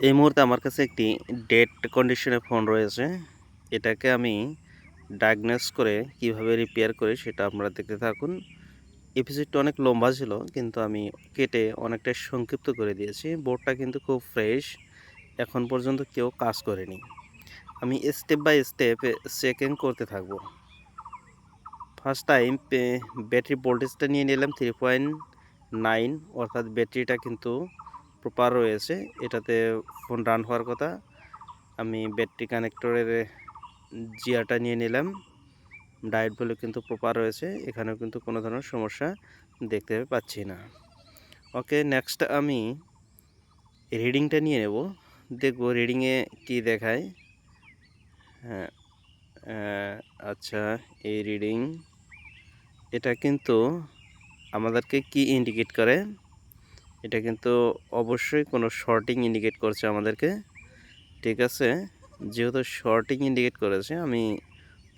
এই মুহূর্তে আমার কাছে একটি ডেড কন্ডিশনের ফোন রয়েছে। এটাকে আমি ডায়াগনোস করে কিভাবে রিপেয়ার করি সেটা আপনারা দেখতে থাকুন। এপিসোডটা অনেক লম্বা ছিল কিন্তু আমি কেটে অনেকটা সংক্ষিপ্ত করে দিয়েছি। বোর্ডটা কিন্তু খুব ফ্রেশ। এখন পর্যন্ত কেউ কাজ করেনি। আমি স্টেপ বাই স্টেপ চেকিং করতে থাকবো। ফার্স্ট টাইম ব্যাটারি ভোল্টেজটা নিয়ে নিলাম 3.9, অর্থাৎ ব্যাটারিটা কিন্তু প্রপার রয়েছে। এটাতে ফোন রান হওয়ার কথা। আমি ব্যাটারি কানেক্টরের জিয়াটা নিয়ে নিলাম। ডায়োড ভ্যালু কিন্তু প্রপার রয়েছে। এখানেও কিন্তু কোনো ধরনের সমস্যা দেখতে পাচ্ছি না। ওকে, নেক্সট আমি রিডিংটা নিয়ে নেব। দেখব রিডিংয়ে কি দেখায়। হ্যাঁ, আচ্ছা, এই রিডিং এটা কিন্তু আমাদেরকে কি ইন্ডিকেট করে? এটা কিন্তু অবশ্যই কোনো শর্টিং ইন্ডিকেট করছে আমাদেরকে। ঠিক আছে, যেহেতু শর্টিং ইন্ডিকেট করেছে আমি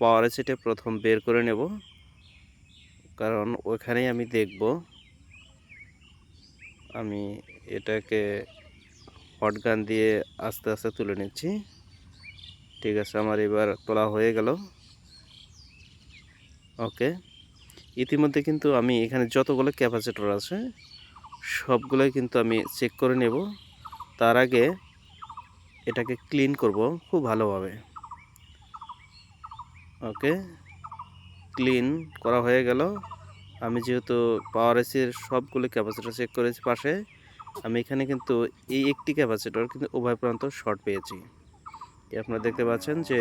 পাওয়ার এসিটা প্রথম বের করে নেব, কারণ ওখানেই আমি দেখব। আমি এটাকে হট গান দিয়ে আস্তে আস্তে তুলে নিচ্ছি। ঠিক আছে, আমার এবার তোলা হয়ে গেল। ওকে, ইতিমধ্যে কিন্তু আমি এখানে যতগুলো ক্যাপাসিটর আছে সবগুলোই কিন্তু আমি চেক করে নেব। তার আগে এটাকে ক্লিন করব খুব ভালোভাবে। ওকে, ক্লিন করা হয়ে গেল। আমি যেহেতু পাওয়ার এসির সবগুলো ক্যাপাসিটর চেক করেছি পাশে, আমি এখানে কিন্তু এই একটি ক্যাপাসিটর কিন্তু উভয় প্রান্ত শর্ট পেয়েছি। আপনারা দেখতে পাচ্ছেন যে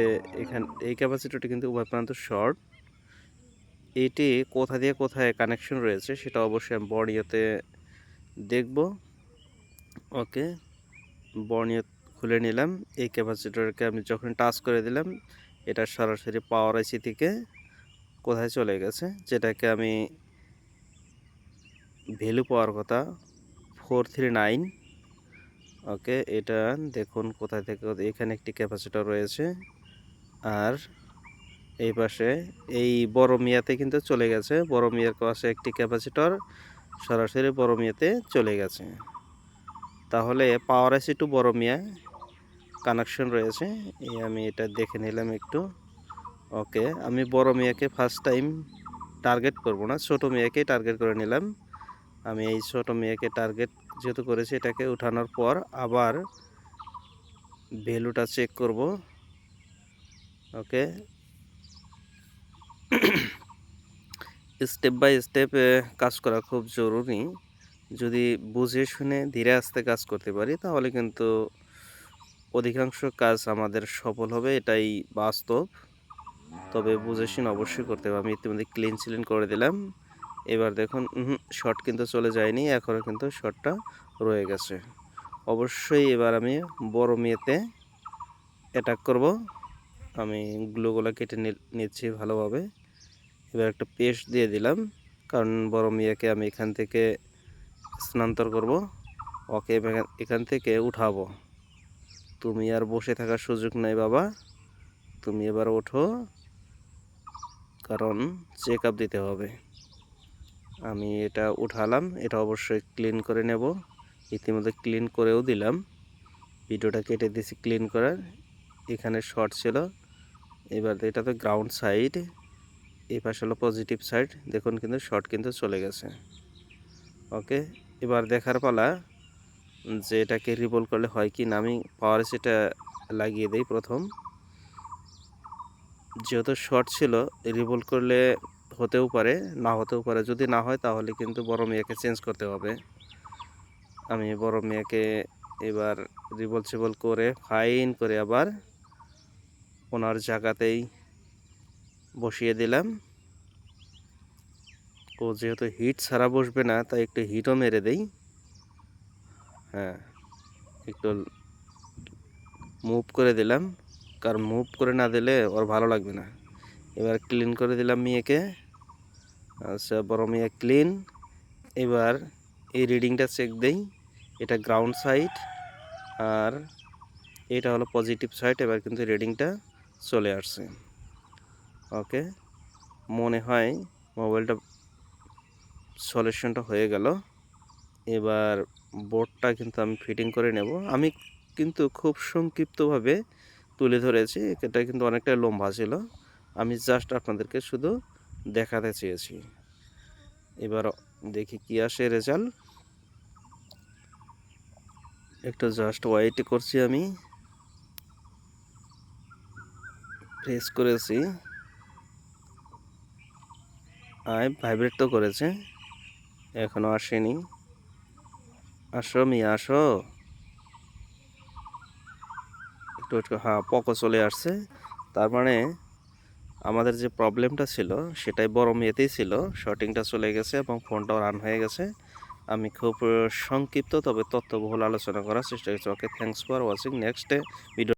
এই ক্যাপাসিটরটি কিন্তু উভয় প্রান্ত শর্ট। এটি কোথা দিয়ে কোথায় কানেকশন রয়েছে সেটা অবশ্যই আমি বর্নিয়াতে দেখব। ওকে, বর্নিয়া খুলে নিলাম। এই ক্যাপাসিটরকে আমি যখন টাচ করে দিলাম এটা সরাসরি পাওয়ার আইসি থেকে কোথায় চলে গেছে, যেটাকে আমি ভ্যালু পাওয়ার কথা 439। ওকে, এটা দেখুন কোথায় থেকে এখানে একটি ক্যাপাসিটর রয়েছে, আর এই পাশে এই বড় মিয়াতে কিন্তু চলে গেছে। বড় মিয়ার পাশে একটি ক্যাপাসিটর সরাসরি বড় মিয়াতে চলে গেছে। তাহলে পাওয়ার আইসি টু বড় মিয়া কানেকশন রয়েছে। আমি এটা দেখে নিলাম একটু। ওকে, আমি বড় মিয়াকে ফার্স্ট টাইম টার্গেট করব না, ছোট মিয়াকে টার্গেট করে নিলাম। আমি এই ছোট মিয়াকে টার্গেট যেহেতু করেছি, এটাকে উঠানোর পর আবার ভ্যালুটা চেক করব। ওকে, স্টেপ বাই স্টেপ কাজ করা খুব জরুরি। যদি বুঝে শুনে ধীরে আস্তে কাজ করতে পারি তাহলে কিন্তু অধিকাংশ কাজ আমাদের সফল হবে, এটাই বাস্তব। তবে বুঝে শুনে অবশ্যই করতে হবে। আমি ইতিমধ্যে ক্লিন সিলিন করে দিলাম। এবার দেখুন শর্ট কিন্তু চলে যায়নি, এখনও কিন্তু শর্টটা রয়ে গেছে। অবশ্যই এবার আমি বড় মেয়েতে অ্যাটাক করব। আমি গ্লুগুলো কেটে নিচ্ছি ভালোভাবে। এবার একটা পেস্ট দিয়ে দিলাম, কারণ বড় মিয়াকে আমি এখান থেকে স্থানান্তর করব। ওকে, এখান থেকে উঠাবো। তুমি আর বসে থাকার সুযোগ নেই বাবা, তুমি এবার ওঠো, কারণ চেক আপ দিতে হবে। আমি এটা উঠালাম, এটা অবশ্যই ক্লিন করে নেব। ইতিমধ্যে ক্লিন করেও দিলাম, ভিডিওটা কেটে দিয়েছি ক্লিন করার। এখানে শর্ট ছিল। এবার এটা তো গ্রাউন্ড সাইড, এই পাশে হলো পজিটিভ সাইড। দেখুন কিন্তু শর্ট কিন্তু চলে গেছে। ওকে, এবার দেখার পালা যে এটাকে রিভলভ করলে হয় কি না। আমি পাওয়ার সেটা লাগিয়ে দিই প্রথম। যেহেতু শর্ট ছিল, রিভলভ করলে হতেও পারে, না হতেও পারে। যদি না হয় তাহলে কিন্তু বড় মেয়াকে চেঞ্জ করতে হবে। আমি বড় মেয়াকে এবার রিভলভ করে ফাইন করে আবার ওনার জায়গাতেই বসিয়ে দিলাম। ও যেহেতু হিট ছাড়া বসবে না, তাই একটু হিটও মেরে দেই। হ্যাঁ, একটু মুভ করে দিলাম, কারণ মুভ করে না দিলে ওর ভালো লাগবে না। এবার ক্লিন করে দিলাম মেয়েকে। আচ্ছা, বড় মেয়ে ক্লিন। এবার এই রিডিংটা চেক দেই। এটা গ্রাউন্ড সাইড আর এটা হলো পজিটিভ সাইড। এবার কিন্তু রিডিংটা চলে আসছে। ওকে, মনে হয় মোবাইলটা সলিউশনটা হয়ে গেল। এবার বোর্ডটা কিন্তু আমি ফিটিং করে নেব। আমি কিন্তু খুব সংক্ষিপ্তভাবে তুলে ধরেছি। এটা কিন্তু অনেকটাই লম্বা ছিল। আমি জাস্ট আপনাদেরকে শুধু দেখাতে চেয়েছি। এবার দেখি কি আসে রেজাল্ট। একটু জাস্ট ওয়েট করছি আমি। প্রেস করেছি, ভাইব্রেট তো করেছে, এখনো আসেনি। আসো মিয়া আসো। একটু একটু হ্যাঁ, পকো চলে আসছে। তার মানে আমাদের যে প্রবলেমটা ছিল সেটাই বড় মেয়েতেই ছিল, শর্টিংটা চলে গেছে এবং ফোনটাও রান হয়ে গেছে। আমি খুব সংক্ষিপ্ত তবে তথ্যবহুল আলোচনা করার চেষ্টা করছি। Okay, thanks for watching. Next video